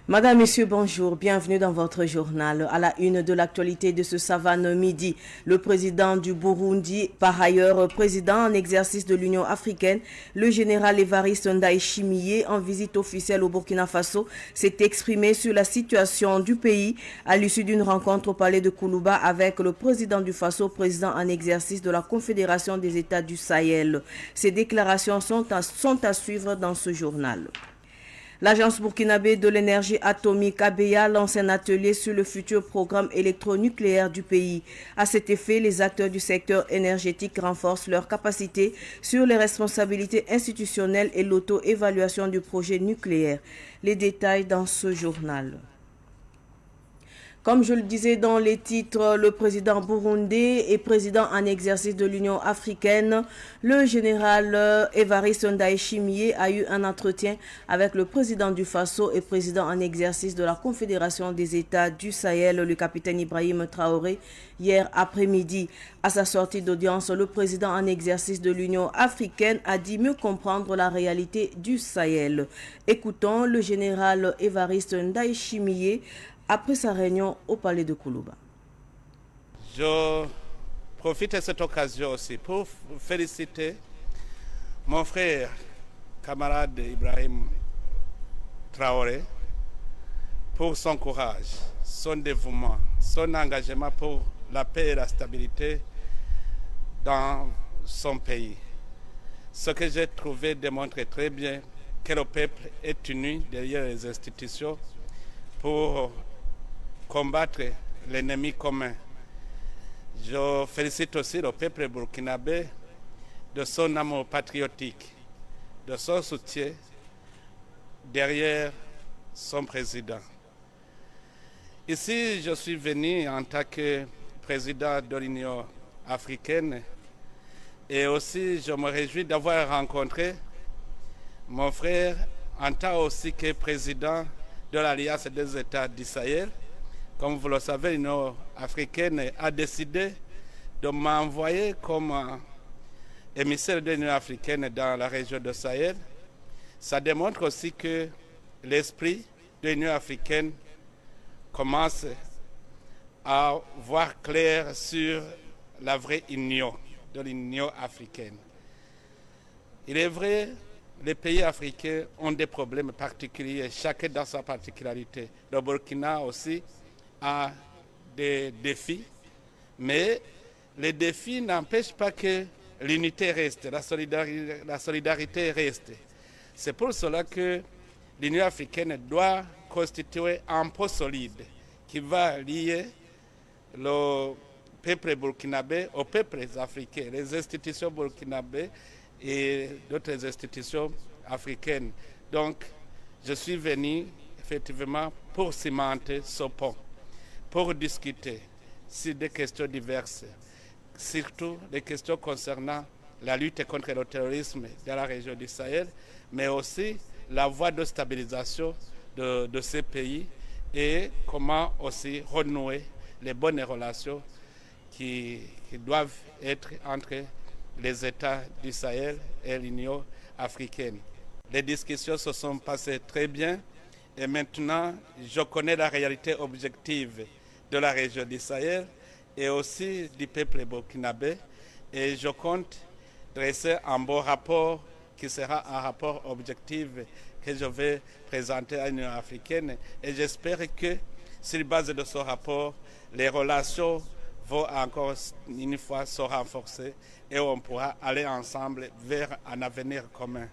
Madame, Messieurs, bonjour. Bienvenue dans votre journal. À la une de l'actualité de ce Savane midi, le président du Burundi, par ailleurs président en exercice de l'Union africaine, le général Évariste Ndayishimiye, en visite officielle au Burkina Faso, s'est exprimé sur la situation du pays à l'issue d'une rencontre au palais de Koulouba avec le président du Faso, président en exercice de la Confédération des États du Sahel. Ces déclarations sont à suivre dans ce journal. L'agence burkinabé de l'énergie atomique ABEA lance un atelier sur le futur programme électronucléaire du pays. À cet effet, les acteurs du secteur énergétique renforcent leurs capacités sur les responsabilités institutionnelles et l'auto-évaluation du projet nucléaire. Les détails dans ce journal. Comme je le disais dans les titres, le président burundais et président en exercice de l'Union africaine, le général Évariste Ndayishimiye a eu un entretien avec le président du Faso et président en exercice de la Confédération des États du Sahel, le capitaine Ibrahim Traoré, hier après-midi. À sa sortie d'audience, le président en exercice de l'Union africaine a dit mieux comprendre la réalité du Sahel. Écoutons le général Évariste Ndayishimiye après sa réunion au palais de Koulouba. Je profite de cette occasion aussi pour féliciter mon frère, camarade Ibrahim Traoré, pour son courage, son dévouement, son engagement pour la paix et la stabilité dans son pays. Ce que j'ai trouvé démontre très bien que le peuple est uni derrière les institutions pour combattre l'ennemi commun. Je félicite aussi le peuple burkinabé de son amour patriotique, de son soutien derrière son président. Ici, je suis venu en tant que président de l'Union africaine et aussi je me réjouis d'avoir rencontré mon frère en tant aussi que président de l'Alliance des États du Sahel. Comme vous le savez, l'Union africaine a décidé de m'envoyer comme émissaire de l'Union africaine dans la région de Sahel. Ça démontre aussi que l'esprit de l'Union africaine commence à voir clair sur la vraie union de l'Union africaine. Il est vrai, les pays africains ont des problèmes particuliers, chacun dans sa particularité. Le Burkina aussi a des défis, mais les défis n'empêchent pas que l'unité reste, la solidarité reste. C'est pour cela que l'Union africaine doit constituer un pont solide qui va lier le peuple burkinabé aux peuples africains, les institutions burkinabées et d'autres institutions africaines. Donc, je suis venu effectivement pour cimenter ce pont, pour discuter sur des questions diverses, surtout des questions concernant la lutte contre le terrorisme dans la région du Sahel, mais aussi la voie de stabilisation de ces pays et comment aussi renouer les bonnes relations qui doivent être entre les États du Sahel et l'Union africaine. Les discussions se sont passées très bien et maintenant je connais la réalité objective de la région du Sahel et aussi du peuple burkinabé et je compte dresser un bon rapport qui sera un rapport objectif que je vais présenter à l'Union africaine et j'espère que sur la base de ce rapport, les relations vont encore une fois se renforcer et on pourra aller ensemble vers un avenir commun.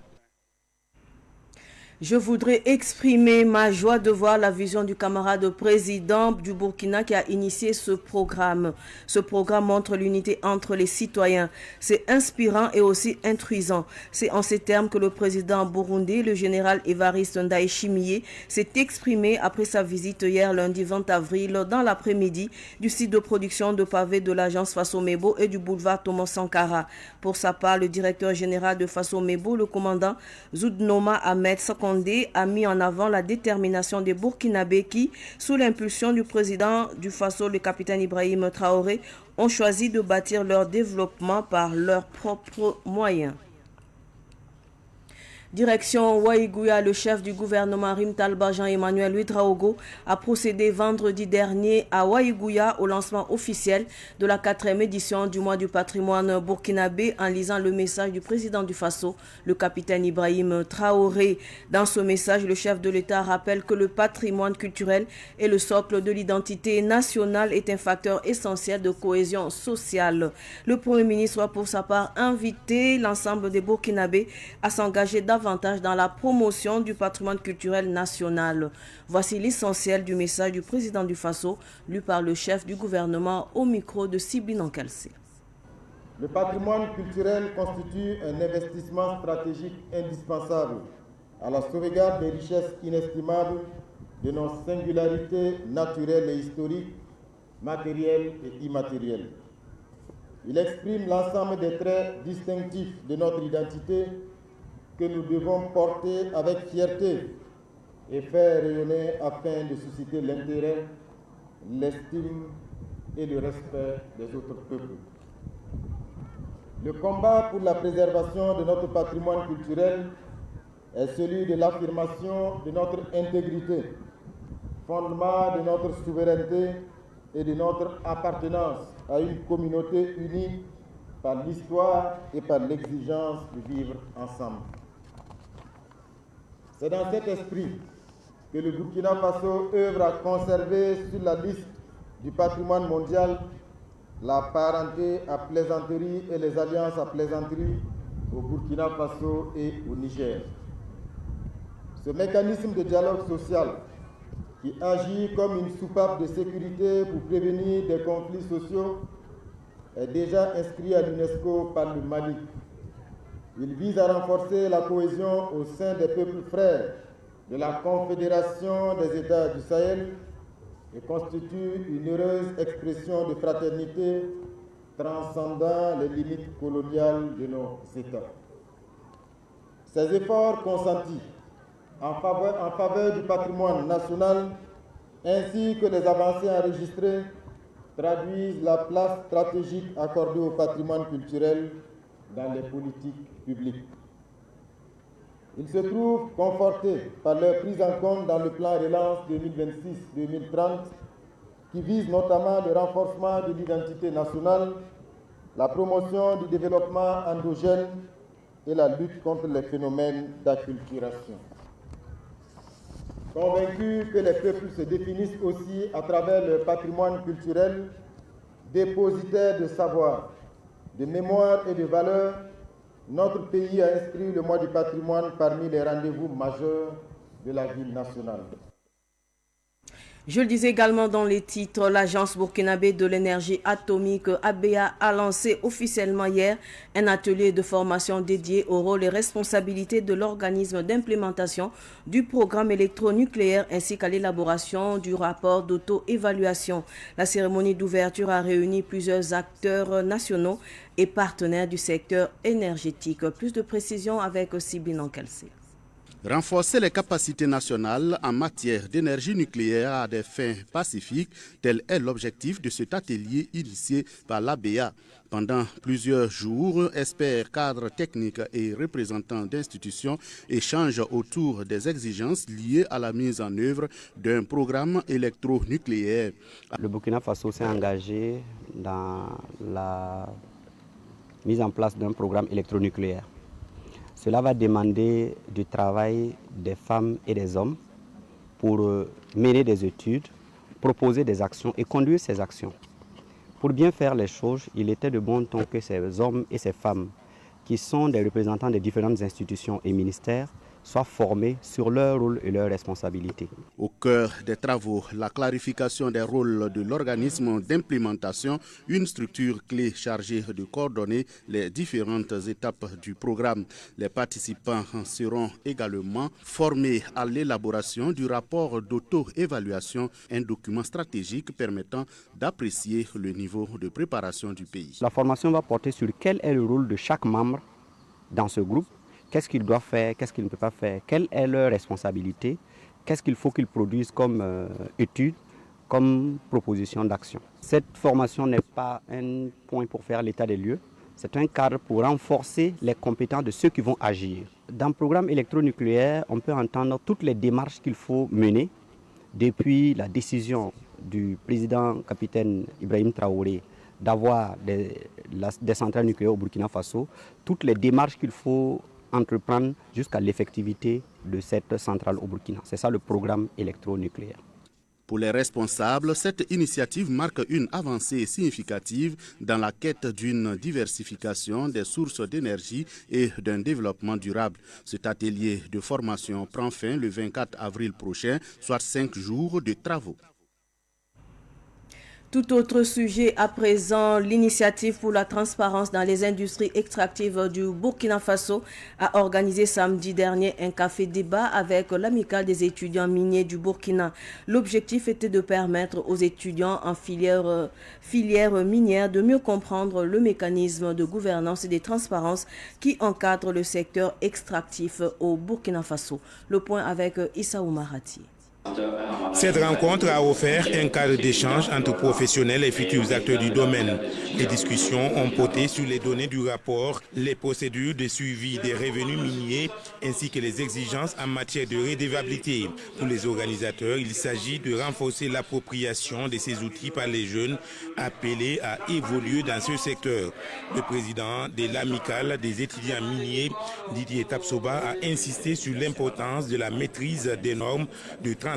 Je voudrais exprimer ma joie de voir la vision du camarade président du Burkina qui a initié ce programme. Ce programme montre l'unité entre les citoyens. C'est inspirant et aussi intrusant. C'est en ces termes que le président burundais, le général Évariste Ndayishimiye, s'est exprimé après sa visite hier lundi 20 avril dans l'après-midi du site de production de pavés de l'agence Faso-Mebo et du boulevard Thomas Sankara. Pour sa part, le directeur général de Faso-Mebo, le commandant Zoudnoma Ahmed Sakondé, a mis en avant la détermination des Burkinabés qui, sous l'impulsion du président du Faso, le capitaine Ibrahim Traoré, ont choisi de bâtir leur développement par leurs propres moyens. Direction Waïgouya, le chef du gouvernement Rim Talba Jean-Emmanuel Ouedraogo a procédé vendredi dernier à Waïgouya au lancement officiel de la 4e édition du mois du patrimoine burkinabé en lisant le message du président du Faso, le capitaine Ibrahim Traoré. Dans ce message, le chef de l'État rappelle que le patrimoine culturel est le socle de l'identité nationale, est un facteur essentiel de cohésion sociale. Le Premier ministre a pour sa part invité l'ensemble des Burkinabés à s'engager davantage dans la promotion du patrimoine culturel national. Voici l'essentiel du message du président du Faso, lu par le chef du gouvernement au micro de Sibine Nkalsé. Le patrimoine culturel constitue un investissement stratégique indispensable à la sauvegarde des richesses inestimables de nos singularités naturelles et historiques, matérielles et immatérielles. Il exprime l'ensemble des traits distinctifs de notre identité que nous devons porter avec fierté et faire rayonner afin de susciter l'intérêt, l'estime et le respect des autres peuples. Le combat pour la préservation de notre patrimoine culturel est celui de l'affirmation de notre intégrité, fondement de notre souveraineté et de notre appartenance à une communauté unie par l'histoire et par l'exigence de vivre ensemble. C'est dans cet esprit que le Burkina Faso œuvre à conserver sur la liste du patrimoine mondial la parenté à plaisanterie et les alliances à plaisanterie au Burkina Faso et au Niger. Ce mécanisme de dialogue social qui agit comme une soupape de sécurité pour prévenir des conflits sociaux est déjà inscrit à l'UNESCO par le Mali. Il vise à renforcer la cohésion au sein des peuples frères de la Confédération des États du Sahel et constitue une heureuse expression de fraternité transcendant les limites coloniales de nos États. Ces efforts consentis en faveur du patrimoine national ainsi que les avancées enregistrées traduisent la place stratégique accordée au patrimoine culturel dans les politiques publiques. Ils se trouvent confortés par leur prise en compte dans le plan Relance 2026-2030 qui vise notamment le renforcement de l'identité nationale, la promotion du développement endogène et la lutte contre les phénomènes d'acculturation. Convaincus que les peuples se définissent aussi à travers leur patrimoine culturel, dépositaire de savoir, de mémoire et de valeurs, notre pays a inscrit le mois du patrimoine parmi les rendez-vous majeurs de la vie nationale. Je le disais également dans les titres, l'Agence burkinabé de l'énergie atomique ABEA a lancé officiellement hier un atelier de formation dédié au rôle et responsabilités de l'organisme d'implémentation du programme électronucléaire ainsi qu'à l'élaboration du rapport d'auto-évaluation. La cérémonie d'ouverture a réuni plusieurs acteurs nationaux et partenaires du secteur énergétique. Plus de précisions avec Sibine Nkalsé. Renforcer les capacités nationales en matière d'énergie nucléaire à des fins pacifiques, tel est l'objectif de cet atelier initié par l'ABEA. Pendant plusieurs jours, experts, cadres techniques et représentants d'institutions échangent autour des exigences liées à la mise en œuvre d'un programme électronucléaire. Le Burkina Faso s'est engagé dans la mise en place d'un programme électronucléaire. Cela va demander du travail des femmes et des hommes pour mener des études, proposer des actions et conduire ces actions. Pour bien faire les choses, il était de bon ton que ces hommes et ces femmes, qui sont des représentants des différentes institutions et ministères, soient formés sur leur rôle et leurs responsabilités. Au cœur des travaux, la clarification des rôles de l'organisme d'implémentation, une structure clé chargée de coordonner les différentes étapes du programme. Les participants seront également formés à l'élaboration du rapport d'auto-évaluation, un document stratégique permettant d'apprécier le niveau de préparation du pays. La formation va porter sur quel est le rôle de chaque membre dans ce groupe. Qu'est-ce qu'ils doivent faire, qu'est-ce qu'ils ne peuvent pas faire, quelle est leur responsabilité, qu'est-ce qu'il faut qu'ils produisent comme études, comme proposition d'action. Cette formation n'est pas un point pour faire l'état des lieux, C'est un cadre pour renforcer les compétences de ceux qui vont agir. Dans le programme électronucléaire, on peut entendre toutes les démarches qu'il faut mener, depuis la décision du président capitaine Ibrahim Traoré d'avoir des centrales nucléaires au Burkina Faso, toutes les démarches qu'il faut entreprendre jusqu'à l'effectivité de cette centrale au Burkina. C'est ça le programme électronucléaire. Pour les responsables, cette initiative marque une avancée significative dans la quête d'une diversification des sources d'énergie et d'un développement durable. Cet atelier de formation prend fin le 24 avril prochain, soit 5 jours de travaux. Tout autre sujet à présent, l'initiative pour la transparence dans les industries extractives du Burkina Faso a organisé samedi dernier un café débat avec l'amicale des étudiants miniers du Burkina. L'objectif était de permettre aux étudiants en filière minière de mieux comprendre le mécanisme de gouvernance et de transparence qui encadre le secteur extractif au Burkina Faso. Le point avec Issa Oumarati. Cette rencontre a offert un cadre d'échange entre professionnels et futurs acteurs du domaine. Les discussions ont porté sur les données du rapport, les procédures de suivi des revenus miniers ainsi que les exigences en matière de redevabilité. Pour les organisateurs, il s'agit de renforcer l'appropriation de ces outils par les jeunes appelés à évoluer dans ce secteur. Le président de l'amicale des étudiants miniers, Didier Tapsoba, a insisté sur l'importance de la maîtrise des normes de transparence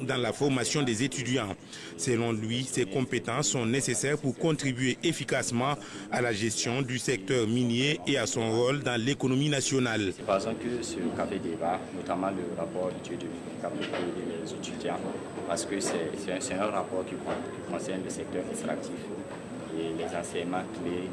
dans la formation des étudiants. Selon lui, ces compétences sont nécessaires pour contribuer efficacement à la gestion du secteur minier et à son rôle dans l'économie nationale. C'est par exemple que ce café débat, notamment le rapport d'études des étudiants, parce que c'est un rapport qui concerne le secteur extractif et les enseignements clés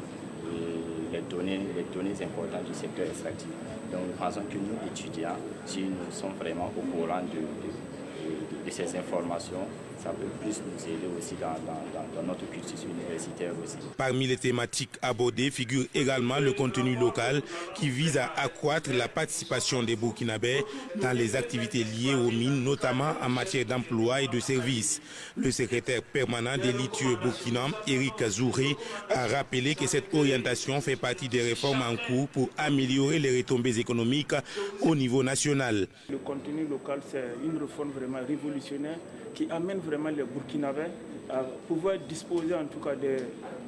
et les données importantes du secteur extractif. Donc nous pensons que nous, étudiants, si nous sommes vraiment au courant de ces informations, ça peut plus nous aider aussi dans notre cursus universitaire aussi. Parmi les thématiques abordées figure également le contenu local qui vise à accroître la participation des Burkinabés dans les activités liées aux mines, notamment en matière d'emploi et de services. Le secrétaire permanent des Litieux Burkina, Eric Zouré, a rappelé que cette orientation fait partie des réformes en cours pour améliorer les retombées économiques au niveau national. Le contenu local, c'est une réforme vraiment révolutionnaire qui amène vraiment les Burkinabés à pouvoir disposer en tout cas des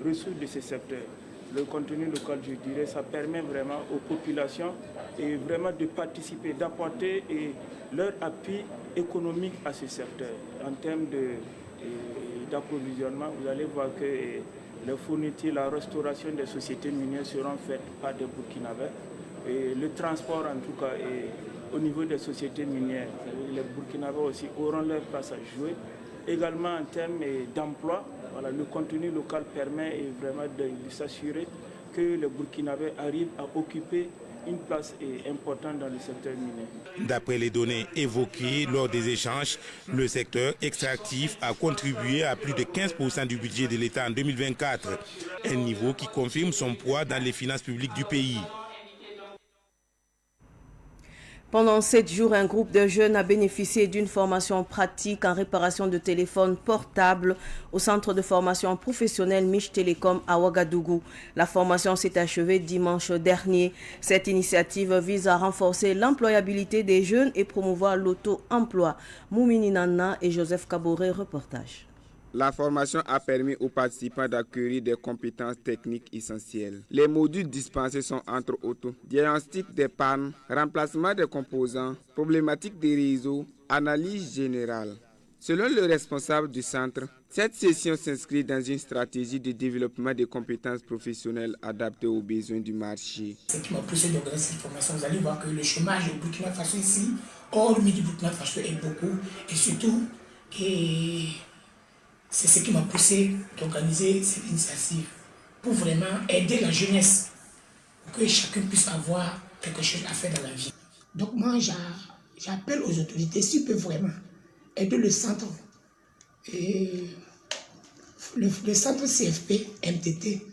ressources de ce secteur. Le contenu local, je dirais, ça permet vraiment aux populations et vraiment de participer, d'apporter leur appui économique à ce secteur. En termes d'approvisionnement, vous allez voir que les fournitures, la restauration des sociétés minières seront faites par des Burkinabés. Et le transport, en tout cas, au niveau des sociétés minières, les Burkinabés aussi auront leur place à jouer. Également en termes d'emploi, voilà, le contenu local permet vraiment de s'assurer que les Burkinabés arrivent à occuper une place importante dans le secteur minier. D'après les données évoquées lors des échanges, le secteur extractif a contribué à plus de 15% du budget de l'État en 2024, un niveau qui confirme son poids dans les finances publiques du pays. Pendant 7 jours, un groupe de jeunes a bénéficié d'une formation pratique en réparation de téléphones portables au centre de formation professionnelle Mich Télécom à Ouagadougou. La formation s'est achevée dimanche dernier. Cette initiative vise à renforcer l'employabilité des jeunes et promouvoir l'auto-emploi. Moumini Nana et Joseph Kaboré, reportage. La formation a permis aux participants d'acquérir des compétences techniques essentielles. Les modules dispensés sont entre autres diagnostic des pannes, remplacement des composants, problématiques des réseaux, analyse générale. Selon le responsable du centre, cette session s'inscrit dans une stratégie de développement des compétences professionnelles adaptées aux besoins du marché. Ce qui m'a poussé d'organiser cette formation, vous allez voir que le chômage au Burkina Faso ici, hors du Burkina Faso, est beaucoup et surtout c'est ce qui m'a poussé d'organiser cette initiative pour vraiment aider la jeunesse, pour que chacun puisse avoir quelque chose à faire dans la vie. Donc moi, j'appelle aux autorités s'ils peuvent vraiment aider le centre, le centre CFP MTT,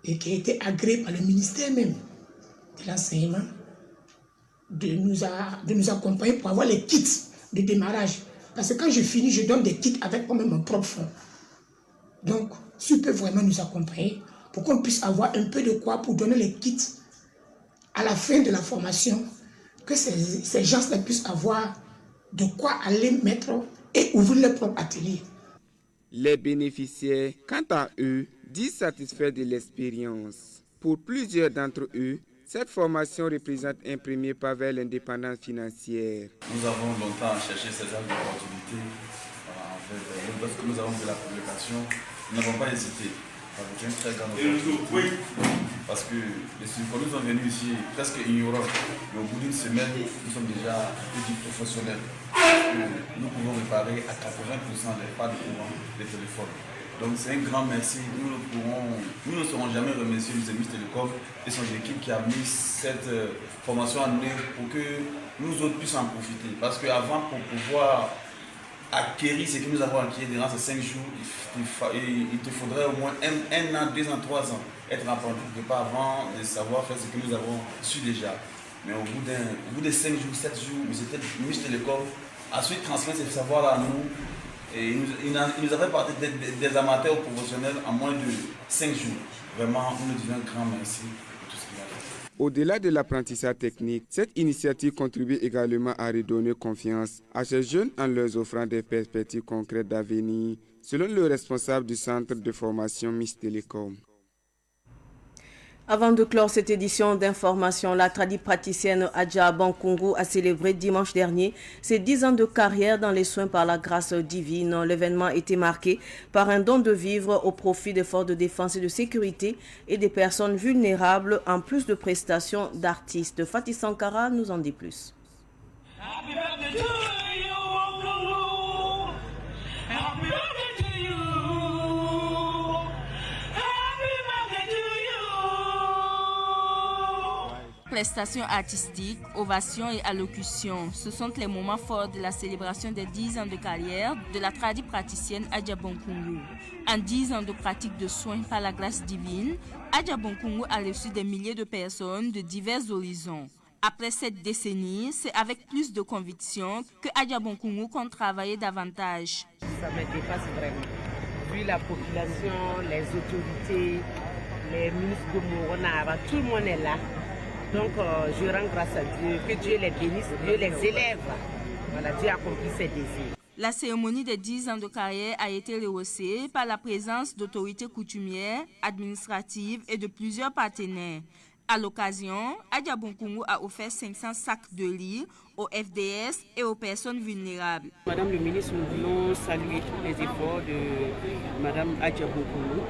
et qui a été agréé par le ministère même de l'enseignement, de nous accompagner pour avoir les kits de démarrage. Parce que quand je finis, je donne des kits avec moi-même mon propre fonds. Donc, s'ils peuvent vraiment nous accompagner pour qu'on puisse avoir un peu de quoi pour donner les kits à la fin de la formation, que ces gens-là puissent avoir de quoi aller mettre et ouvrir leur propre atelier. Les bénéficiaires, quant à eux, disent satisfaits de l'expérience. Pour plusieurs d'entre eux, cette formation représente un premier pas vers l'indépendance financière. Nous avons longtemps cherché ces armes d'opportunité. Lorsque nous avons fait la publication, nous n'avons pas hésité. Avec une très grande opportunité. Parce que les symphonies sont venus ici presque ignorants. Mais au bout d'une semaine, nous sommes déjà des professionnels. Nous pouvons réparer à 80% des pas de courant des téléphones. Donc c'est un grand merci. Nous ne serons jamais remerciés du service Télécom et son équipe qui a mis cette formation en œuvre pour que nous autres puissions en profiter. Parce qu'avant, pour pouvoir acquérir ce que nous avons acquis durant ces 5 jours, il te faudrait au moins 1 an, 2 ans, 3 ans être apprenti quelque part avant de savoir faire ce que nous avons su déjà. Mais au bout de 5 jours, 7 jours, M. Télécom a su transmettre ce savoir à nous. Et il nous a fait partie des amateurs professionnels en moins de 5 jours. Vraiment, nous disons un grand merci pour tout ce qu'il a fait. Au-delà de l'apprentissage technique, cette initiative contribue également à redonner confiance à ces jeunes en leur offrant des perspectives concrètes d'avenir, selon le responsable du centre de formation Miss Télécom. Avant de clore cette édition d'information, la tradipraticienne Adja Bankungu a célébré dimanche dernier ses 10 ans de carrière dans les soins par la grâce divine. L'événement a été marqué par un don de vivres au profit des forces de défense et de sécurité et des personnes vulnérables, en plus de prestations d'artistes. Fatih Sankara nous en dit plus. Prestations artistiques, ovations et allocutions, ce sont les moments forts de la célébration des 10 ans de carrière de la tradipraticienne Adja Bankungu. En 10 ans de pratique de soins par la grâce divine, Adja Bankungu a reçu des milliers de personnes de divers horizons. Après cette décennie, c'est avec plus de conviction que Adja Bankungu compte travailler davantage. Ça me dépasse vraiment. Vu la population, les autorités, les ministres de Morona, tout le monde est là. Donc je rends grâce à Dieu, que Dieu les bénisse, Dieu les élève. Voilà, Dieu accomplit ses désirs. La cérémonie des 10 ans de carrière a été rehaussée par la présence d'autorités coutumières, administratives et de plusieurs partenaires. À l'occasion, Adja Bankungu a offert 500 sacs de riz aux FDS et aux personnes vulnérables. Madame le ministre, nous voulons saluer tous les efforts de Madame Adja Bankungu,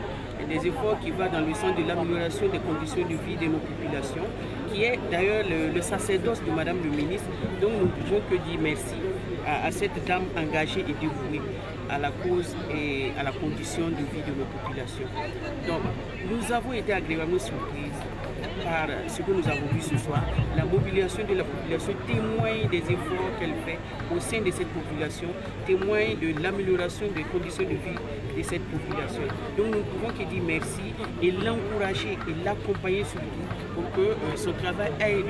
des efforts qui vont dans le sens de l'amélioration des conditions de vie de nos populations, qui est d'ailleurs le sacerdoce de Madame le ministre. Donc nous ne pouvons que dire merci à cette dame engagée et dévouée à la cause et à la condition de vie de nos populations. Donc nous avons été agréablement surprises par ce que nous avons vu ce soir. La mobilisation de la population témoigne des efforts qu'elle fait au sein de cette population, témoigne de l'amélioration des conditions de vie de cette population. Donc nous ne pouvons que dire merci et l'encourager et l'accompagner surtout pour que son travail aille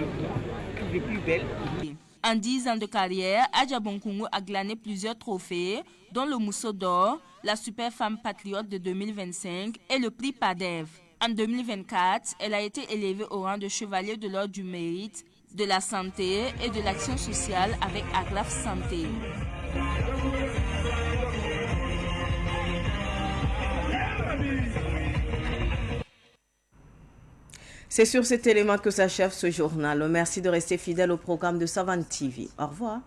de plus belle. En 10 ans de carrière, Adja Bankungu a glané plusieurs trophées, dont le Mousseau d'or, la Super Femme Patriote de 2025 et le prix PADEV. En 2024, elle a été élevée au rang de chevalier de l'ordre du mérite, de la santé et de l'action sociale avec Agraf Santé. C'est sur cet élément que s'achève ce journal. Merci de rester fidèle au programme de Savane TV. Au revoir.